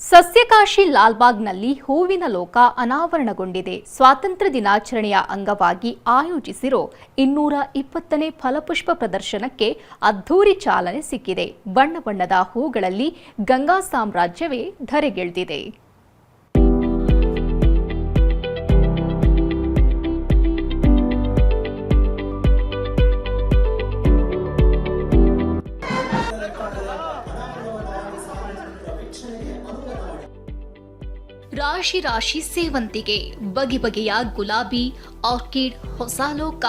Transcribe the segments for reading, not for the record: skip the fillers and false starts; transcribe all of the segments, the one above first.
ಸಸ್ಯಕಾಶಿ ಲಾಲ್ಬಾಗ್ನಲ್ಲಿ ಹೂವಿನ ಲೋಕ ಅನಾವರಣಗೊಂಡಿದೆ. ಸ್ವಾತಂತ್ರ್ಯ ದಿನಾಚರಣೆಯ ಅಂಗವಾಗಿ ಆಯೋಜಿಸಿರೋ 220ನೇ ಫಲಪುಷ್ಪ ಪ್ರದರ್ಶನಕ್ಕೆ ಅದ್ಧೂರಿ ಚಾಲನೆ ಸಿಕ್ಕಿದೆ. ಬಣ್ಣ ಬಣ್ಣದ ಹೂಗಳಲ್ಲಿ ಗಂಗಾ ಸಾಮ್ರಾಜ್ಯವೇ ಧರೆಗೆಳೆದಿದೆ. ರಾಶಿ ರಾಶಿ ಸೇವಂತಿಗೆ, ಬಗೆ ಬಗೆಯ ಗುಲಾಬಿ, ಆರ್ಕಿಡ್, ಹೊಸ ಲೋಕ.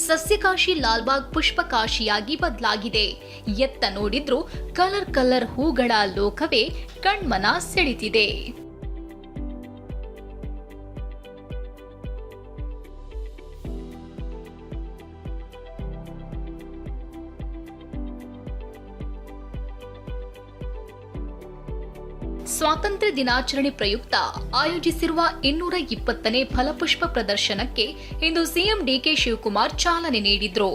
ಸಸ್ಯಕಾಶಿ ಲಾಲ್ಬಾಗ್ ಪುಷ್ಪಕಾಶಿಯಾಗಿ ಬದಲಾಗಿದೆ. ಎತ್ತ ನೋಡಿದ್ರೂ ಕಲರ್ ಹೂಗಳ ಲೋಕವೇ ಕಣ್ಮನ ಸೆಳೆದಿದೆ. ಸ್ವಾತಂತ್ರ್ಯ ದಿನಾಚರಣೆ ಪ್ರಯುಕ್ತ ಆಯೋಜಿಸಿರುವ 220ನೇ ಫಲಪುಷ್ಪ ಪ್ರದರ್ಶನಕ್ಕೆ ಇಂದು ಸಿಎಂ ಡಿಕೆ ಶಿವಕುಮಾರ್ ಚಾಲನೆ ನೀಡಿದ್ರು.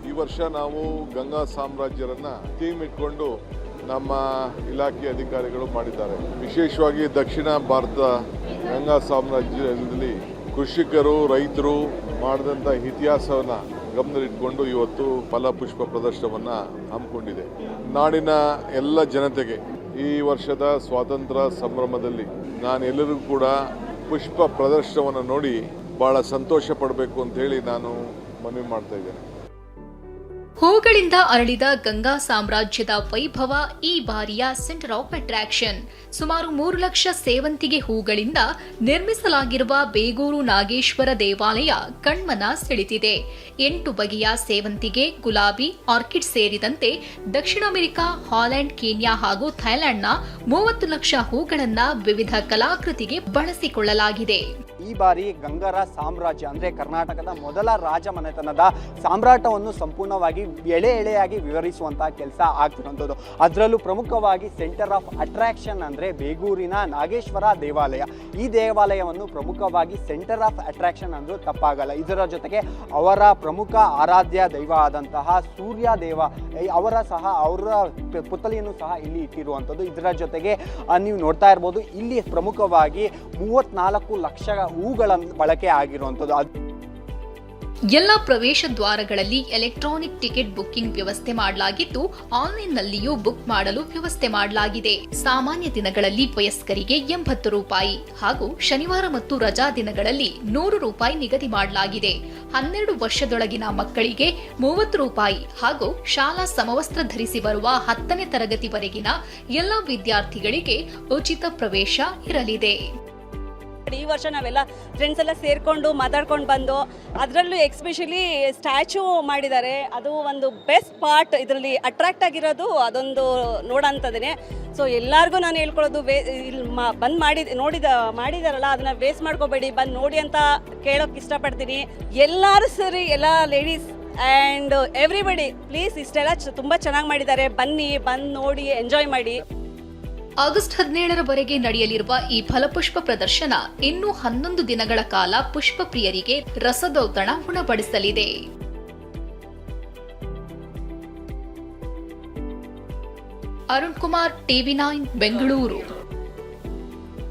ಈ ವರ್ಷ ನಾವು ಗಂಗಾ ಸಾಮ್ರಾಜ್ಯರನ್ನ ಥೀಮ್ ಇಟ್ಕೊಂಡು ನಮ್ಮ ಇಲಾಖೆ ಅಧಿಕಾರಿಗಳು ಮಾಡಿದ್ದಾರೆ. ವಿಶೇಷವಾಗಿ ದಕ್ಷಿಣ ಭಾರತ ಗಂಗಾ ಸಾಮ್ರಾಜ್ಯದಲ್ಲಿ ಕೃಷಿಕರು, ರೈತರು ಮಾಡಿದಂಥ ಇತಿಹಾಸವನ್ನ ಗಮನದಲ್ಲಿಟ್ಕೊಂಡು ಇವತ್ತು ಫಲಪುಷ್ಪ ಪ್ರದರ್ಶನವನ್ನು ಹಮ್ಮಿಕೊಂಡಿದೆ. ನಾಡಿನ ಎಲ್ಲ ಜನತೆಗೆ ಈ ವರ್ಷದ ಸ್ವಾತಂತ್ರ್ಯ ಸಂಭ್ರಮದಲ್ಲಿ ನಾನೆಲ್ಲರಿಗೂ ಕೂಡ ಪುಷ್ಪ ಪ್ರದರ್ಶನವನ್ನು ನೋಡಿ ಬಹಳ ಸಂತೋಷ ಪಡಬೇಕು ಅಂತ ಹೇಳಿ ನಾನು ಮನವಿ ಮಾಡ್ತಾ ಇದ್ದೇನೆ. ಹೂಗಳಿಂದ ಅರಳಿದ ಗಂಗಾ ಸಾಮ್ರಾಜ್ಯದ ವೈಭವ ಈ ಬಾರಿಯ ಸೆಂಟರ್ ಆಫ್ ಅಟ್ರಾಕ್ಷನ್. ಸುಮಾರು 3 ಲಕ್ಷ ಸೇವಂತಿಗೆ ಹೂಗಳಿಂದ ನಿರ್ಮಿಸಲಾಗಿರುವ ಬೇಗೂರು ನಾಗೇಶ್ವರ ದೇವಾಲಯ ಕಣ್ಮನ ಸೆಳೆದಿದೆ. 8 ಬಗೆಯ ಸೇವಂತಿಗೆ, ಗುಲಾಬಿ, ಆರ್ಕಿಡ್ ಸೇರಿದಂತೆ ದಕ್ಷಿಣ ಅಮೆರಿಕ, ಹಾಲೆಂಡ್, ಕೀನ್ಯಾ ಹಾಗೂ ಥೈಲ್ಯಾಂಡ್ನ 30 ಲಕ್ಷ ಹೂಗಳನ್ನ ವಿವಿಧ ಕಲಾಕೃತಿಗೆ ಬಳಸಿಕೊಳ್ಳಲಾಗಿದೆ. ಈ ಬಾರಿ ಗಂಗರ ಸಾಮ್ರಾಜ್ಯ ಅಂದರೆ ಕರ್ನಾಟಕದ ಮೊದಲ ರಾಜಮನೆತನದ ಸಾಮ್ರಾಟವನ್ನು ಸಂಪೂರ್ಣವಾಗಿ ಎಳೆಯಾಗಿ ವಿವರಿಸುವಂತಹ ಕೆಲಸ ಆಗ್ತಿರುವಂಥದ್ದು. ಅದರಲ್ಲೂ ಪ್ರಮುಖವಾಗಿ ಸೆಂಟರ್ ಆಫ್ ಅಟ್ರಾಕ್ಷನ್ ಅಂದರೆ ಬೇಗೂರಿನ ನಾಗೇಶ್ವರ ದೇವಾಲಯ. ಈ ದೇವಾಲಯವನ್ನು ಪ್ರಮುಖವಾಗಿ ಸೆಂಟರ್ ಆಫ್ ಅಟ್ರಾಕ್ಷನ್ ಅಂದರೂ ತಪ್ಪಾಗಲ್ಲ. ಇದರ ಜೊತೆಗೆ ಅವರ ಪ್ರಮುಖ ಆರಾಧ್ಯ ದೈವ ಆದಂತಹ ಸೂರ್ಯ ದೇವ ಅವರ ಪುತ್ಥಳಿಯನ್ನು ಸಹ ಇಲ್ಲಿ ಇಟ್ಟಿರುವಂಥದ್ದು. ಇದರ ಜೊತೆಗೆ ನೀವು ನೋಡ್ತಾ ಇರ್ಬೋದು, ಇಲ್ಲಿ ಪ್ರಮುಖವಾಗಿ 34 ಲಕ್ಷ ಹೂಗಳ ಬಳಕೆ ಆಗಿರುವಂಥದ್ದು. ಎಲ್ಲ ಪ್ರವೇಶ ದ್ವಾರಗಳಲ್ಲಿ ಎಲೆಕ್ಟ್ರಾನಿಕ್ ಟಿಕೆಟ್ ಬುಕ್ಕಿಂಗ್ ವ್ಯವಸ್ಥೆ ಮಾಡಲಾಗಿದ್ದು, ಆನ್ಲೈನ್ನಲ್ಲಿಯೂ ಬುಕ್ ಮಾಡಲು ವ್ಯವಸ್ಥೆ ಮಾಡಲಾಗಿದೆ. ಸಾಮಾನ್ಯ ದಿನಗಳಲ್ಲಿ ವಯಸ್ಕರಿಗೆ 80 ರೂಪಾಯಿ ಹಾಗೂ ಶನಿವಾರ ಮತ್ತು ರಜಾ ದಿನಗಳಲ್ಲಿ 100 ರೂಪಾಯಿ ನಿಗದಿ ಮಾಡಲಾಗಿದೆ. 12 ವರ್ಷದೊಳಗಿನ ಮಕ್ಕಳಿಗೆ 30 ರೂಪಾಯಿ ಹಾಗೂ ಶಾಲಾ ಸಮವಸ್ತ್ರ ಧರಿಸಿ ಬರುವ 10ನೇ ತರಗತಿವರೆಗಿನ ಎಲ್ಲ ವಿದ್ಯಾರ್ಥಿಗಳಿಗೆ ಉಚಿತ ಪ್ರವೇಶ ಇರಲಿದೆ. ಈ ವರ್ಷ ನಾವೆಲ್ಲ ಫ್ರೆಂಡ್ಸ್ ಎಲ್ಲ ಸೇರ್ಕೊಂಡು ಮಾತಾಡ್ಕೊಂಡು ಬಂದು, ಅದರಲ್ಲೂ ಎಕ್ಸ್ಪೆಷಲಿ ಸ್ಟ್ಯಾಚು ಮಾಡಿದ್ದಾರೆ. ಅದು ಒಂದು ಬೆಸ್ಟ್ ಪಾರ್ಟ್, ಇದರಲ್ಲಿ ಅಟ್ರಾಕ್ಟ್ ಆಗಿರೋದು ಅದೊಂದು ನೋಡೋಂಥದ್ದೇ. ಸೊ ಎಲ್ಲರಿಗೂ ನಾನು ಹೇಳ್ಕೊಳ್ಳೋದು, ಇಲ್ಲಿ ಬಂದು ಮಾಡಿದಾರಲ್ಲ ಅದನ್ನು ವೇಸ್ಟ್ ಮಾಡ್ಕೋಬೇಡಿ, ಬಂದು ನೋಡಿ ಅಂತ ಕೇಳೋಕೆ ಇಷ್ಟಪಡ್ತೀನಿ. ಎಲ್ಲರೂ ಸರಿ, ಎಲ್ಲ ಲೇಡೀಸ್ ಆ್ಯಂಡ್ ಎವ್ರಿಬಡಿ ಪ್ಲೀಸ್, ಇಷ್ಟೆಲ್ಲ ತುಂಬ ಚೆನ್ನಾಗಿ ಮಾಡಿದ್ದಾರೆ. ಬಂದು ನೋಡಿ ಎಂಜಾಯ್ ಮಾಡಿ. ಆಗಸ್ಟ್ 17ರವರೆಗೆ ನಡೆಯಲಿರುವ ಈ ಫಲಪುಷ್ಪ ಪ್ರದರ್ಶನ ಇನ್ನೂ 11 ದಿನಗಳ ಕಾಲ ಪುಷ್ಪ ಪ್ರಿಯರಿಗೆ ರಸದೌತಣ ಉಣಬಡಿಸಲಿದೆ. ಅರುಣ್ ಕುಮಾರ್, TV9 ಬೆಂಗಳೂರು.